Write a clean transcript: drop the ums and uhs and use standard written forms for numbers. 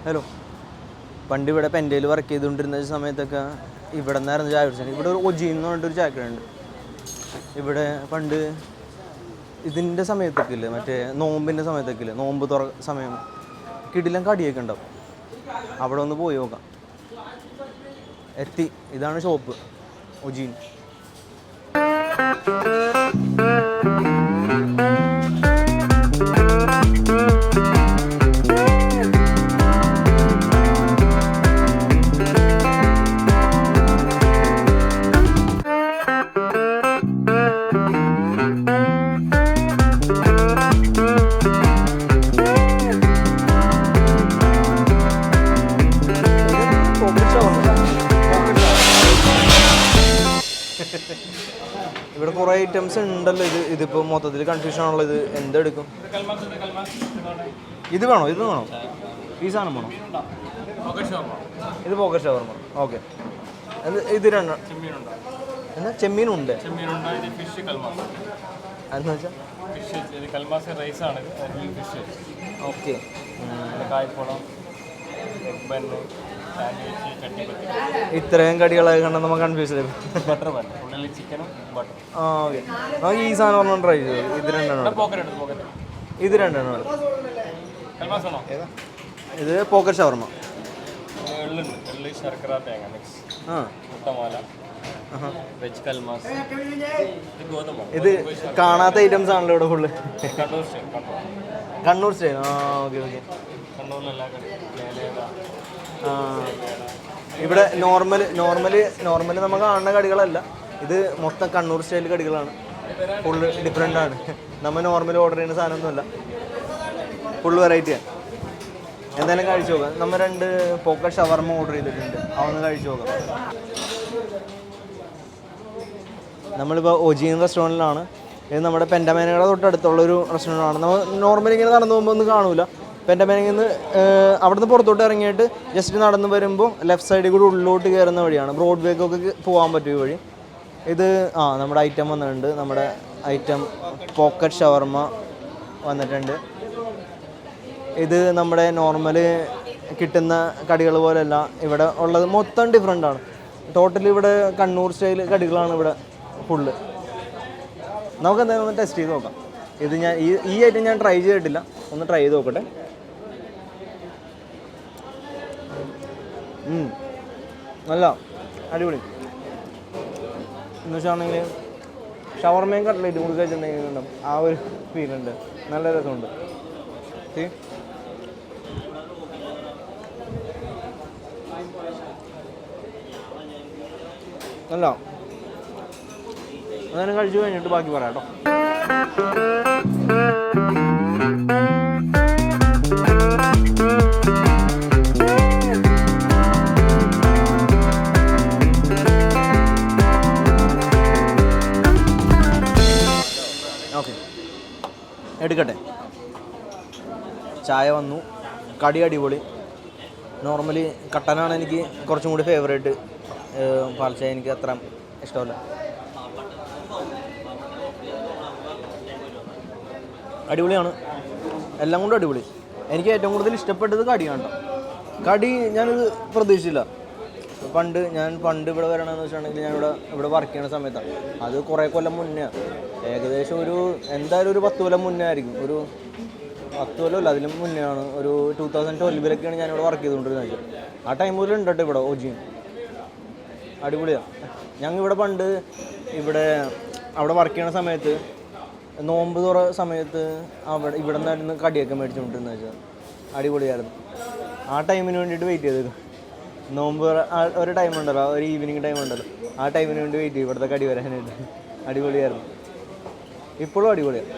Hello. പണ്ട് ഇവിടെ പെൻഡയിൽ work ചെയ്തുകൊണ്ടിരുന്ന സമയത്തൊക്കെ ഇവിടെ നിന്നായിരുന്നു ചായ കുടിച്ചത്. ഇവിടെ ഒരു ഒജി എന്ന് പറഞ്ഞിട്ടൊരു ചായക്കടയുണ്ട്. ഇവിടെ പണ്ട് ഇതിൻ്റെ സമയത്തൊക്കെ ഇല്ലേ, മറ്റേ നോമ്പിൻ്റെ സമയത്തൊക്കെ ഇല്ലേ, നോമ്പ് സമയം കിടിലം കടിയൊക്കെ ഉണ്ടാവും. അവിടെ ഒന്ന് പോയി നോക്കാം. എത്തി, ഇതാണ് ഷോപ്പ് ഒജീൻ. ഇവിടെ കുറേ ഐറ്റംസ് ഉണ്ടല്ലോ. ഇതിപ്പോൾ മൊത്തത്തിൽ കൺഫ്യൂഷൻ ആണല്ലോ. ഇത് എന്തെടുക്കും? ഇത് വേണോ? ഇത് വേണോ? ഈ സാധനം വേണോ? ഇത് പോക്കറ്റ് ഷവർമ. ഓക്കെ. ഇത് രണ്ടോ? എന്നാ ചെമ്മീനുണ്ട്? അതെന്ന് വെച്ചാൽ ഓക്കെ. ഇത്രയും കടികളായി കണ്ടാൽ നമുക്ക് കൺഫ്യൂസ് ആയി. ആ ഓക്കെ. നമുക്ക് ഈ സാധനം ഒരെണ്ണം ട്രൈ ചെയ്തു. ഇത് രണ്ടെണ്ണം. ഇത് രണ്ടെണ്ണം. ഇത് പോക്കറ്റ് ഷവർമ. ഇത് കാണാത്ത ഐറ്റംസ് ആണല്ലോ ഇവിടെ ഫുള്ള്. കണ്ണൂർ സ്റ്റൈൽ. ആ ഓക്കെ ഓക്കെ. ഇവിടെ നോർമല് നമ്മൾ കാണുന്ന കടികളല്ല. ഇത് മൊത്തം കണ്ണൂർ സ്റ്റൈൽ കടികളാണ്. ഫുള്ള് ഡിഫറെൻ്റ് ആണ്. നമ്മൾ നോർമൽ ഓർഡർ ചെയ്യുന്ന സാധനമൊന്നുമല്ല. ഫുള്ള് വെറൈറ്റിയാണ്. എന്തായാലും കഴിച്ചു നോക്കാം. നമ്മൾ 2 പോക്കറ്റ് ഷവർമ ഓർഡർ ചെയ്തിട്ടുണ്ട്. അതൊന്ന് കഴിച്ചു നോക്കാം. നമ്മളിപ്പോൾ ഒജീൻ റെസ്റ്റോറൻറ്റിലാണ്. ഇത് നമ്മുടെ പെൻഡാമേനയുടെ തൊട്ടടുത്തുള്ളൊരു റെസ്റ്റോറൻറ്റാണ്. നമ്മൾ നോർമലി ഇങ്ങനെ നടന്നു പോകുമ്പോൾ ഒന്നും കാണൂല. പെൻഡാമേനയിൽ നിന്ന് അവിടുന്ന് പുറത്തോട്ട് ഇറങ്ങിയിട്ട് ജസ്റ്റ് നടന്ന് വരുമ്പോൾ ലെഫ്റ്റ് സൈഡിൽ കൂടി ഉള്ളിലോട്ട് കയറുന്ന വഴിയാണ്. ബ്രോഡ് വേക്കൊക്കെ പോകാൻ പറ്റിയ വഴി. ഇത് നമ്മുടെ ഐറ്റം വന്നിട്ടുണ്ട്. നമ്മുടെ ഐറ്റം പോക്കറ്റ് ഷവർമ വന്നിട്ടുണ്ട്. ഇത് നമ്മുടെ നോർമല് കിട്ടുന്ന കടികൾ പോലെയല്ല. ഇവിടെ ഉള്ളത് മൊത്തം ഡിഫറെൻ്റ് ആണ്. ടോട്ടലി ഇവിടെ കണ്ണൂർ സ്റ്റൈൽ കടികളാണ് ഇവിടെ ഫുള്ള്. നമുക്ക് എന്തായാലും ഒന്ന് ടെസ്റ്റ് ചെയ്ത് നോക്കാം. ഇത് ഞാൻ ഈ ഐറ്റം ഞാൻ ട്രൈ ചെയ്തിട്ടില്ല. ഒന്ന് ട്രൈ ചെയ്ത് നോക്കട്ടെ. നല്ല അടിപൊളി. എന്ന് വെച്ചാണെങ്കിൽ ഷവർമയും കട്ട്ലേറ്റും കൂടി കഴിച്ചിട്ടുണ്ടെങ്കിൽ ആ ഒരു ഫീലുണ്ട്. നല്ല രസമുണ്ട്. അല്ല, അങ്ങനെ കഴിച്ചു കഴിഞ്ഞിട്ട് ബാക്കി പറയാം കേട്ടോ. ഓക്കെ, എടുക്കട്ടെ. ചായ വന്നു. കടി അടിപൊളി. നോർമലി കട്ടനാണ് എനിക്ക് കുറച്ചും കൂടി ഫേവറേറ്റ്. പാൽച്ചായ എനിക്ക് അത്ര ഇഷ്ടമല്ല. അടിപൊളിയാണ്. എല്ലാം കൊണ്ടും അടിപൊളി. എനിക്ക് ഏറ്റവും കൂടുതൽ ഇഷ്ടപ്പെട്ടത് കടിയാണ്. കടി ഞാനിത് പ്രതീക്ഷിച്ചില്ല. പണ്ട് ഇവിടെ വരണമെന്ന് വെച്ചിട്ടുണ്ടെങ്കിൽ ഞാൻ ഇവിടെ വർക്ക് ചെയ്യുന്ന സമയത്താണ്. അത് കുറേ കൊല്ലം മുന്നേ, ഏകദേശം എന്തായാലും ഒരു 10 കൊല്ലം മുന്നേ ആയിരിക്കും. ഒരു 10 കൊല്ലമല്ല, അതിലും മുന്നേ ആണ്. ഒരു 2012 ഞാനിവിടെ വർക്ക് ചെയ്തുകൊണ്ടിരുന്നത്. ആ ടൈമിൽ ഉണ്ട് കേട്ടോ ഇവിടെ ഒജീൻ. അടിപൊളിയാണ്. ഞങ്ങളിവിടെ പണ്ട് അവിടെ വർക്ക് ചെയ്യണ സമയത്ത് നോമ്പ് തുറ സമയത്ത് ഇവിടെ നിന്നായിരുന്നു കടിയൊക്കെ മേടിച്ചുകൊണ്ടിരുന്നത് വെച്ചാൽ. അടിപൊളിയായിരുന്നു. ആ ടൈമിന് വേണ്ടിയിട്ട് വെയിറ്റ് ചെയ്തേക്കും. നോമ്പ് ഒരു ടൈം ഉണ്ടല്ലോ, ഒരു ഈവനിങ് ടൈം ഉണ്ടല്ലോ, ആ ടൈമിന് വേണ്ടി വെയിറ്റ് ചെയ്യും ഇവിടുത്തെ കടി വരാനായിട്ട്. അടിപൊളിയായിരുന്നു. ഇപ്പോഴും അടിപൊളിയാണ്.